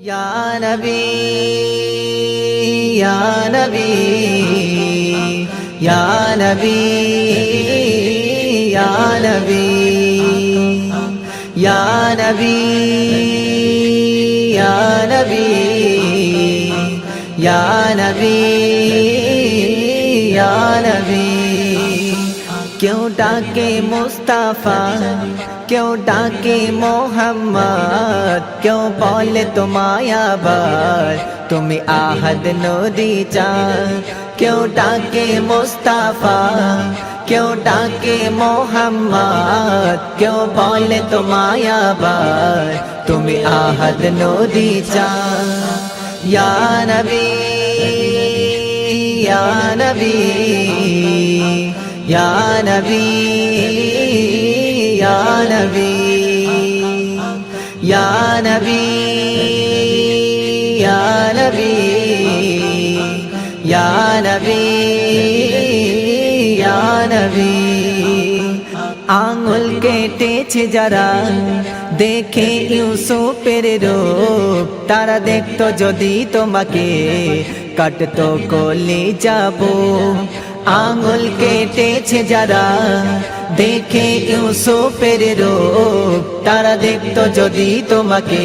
या नबी या नबी या नबी या नबी या नबी या नबी या नबी या नबी क्यों डाके मुस्तफा क्यों डाके मोहम्मद क्यों बोले तुम आयाबाद तुम्हें आहद नदी चाँद क्यों डाके मुस्तफा क्यों डाके मोहम्मद क्यों बोले तुम आयाबाद तुम्हें आहद नदी चाँद या नबी या नबी या नबी या नबी या नबी या नबी या नबी या नबी आंगुल केटेছে যারা দেখে ইউসুফের রূপ তারা দেখতো যদি তোমাকে কাটতো কলিজা বুক आंगुल केटेছে যারা দেখে ইউসুফের রূপ তারা দেখতো যদি তোমাকে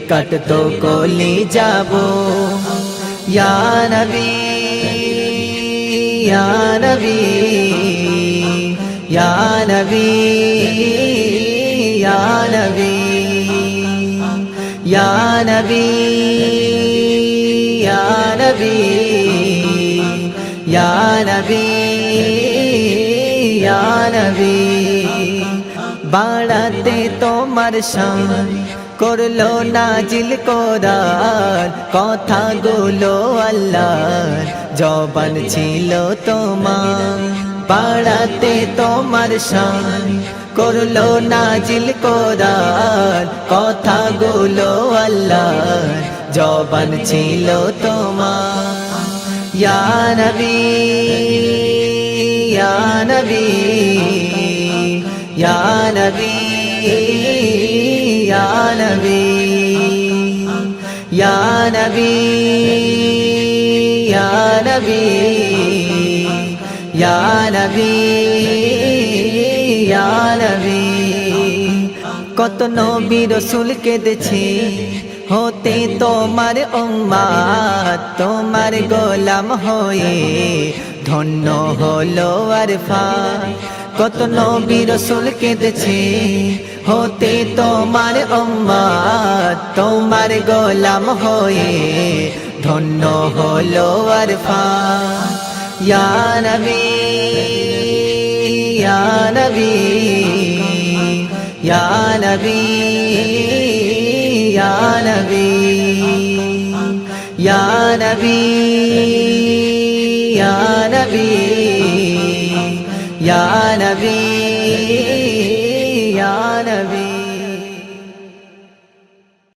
কাটতো কলিজা বুক ইয়া নবী ইয়া নবী ইয়া নবী ইয়া নবী ইয়া নবী ইয়া নবী या नबी या नबी बाड़ाते তোমার শান করলো নাজিল কোরআন কথাগুলো আল্লাহর জবান ছিল তোমার বাড়াতে তোমার শান করলো নাজিল কোরআন কথাগুলো আল্লাহর জবান ছিল তোমার या नबी या नबी या नबी या नबी या नबी या नबी या नबी या नबी কত নবী রাসূল কেঁদেছে होते তোমার উম্মত তোমার গোলাম হয়ে ধন্য হলো আরফান কত নবী রাসূল কেঁদেছে होते তোমার উম্মত তোমার গোলাম হয়ে ধন্য হলো আরফান ইয়া নবী ইয়া নবী ইয়া নবী या नबी या नबी या नबी या नबी या नबी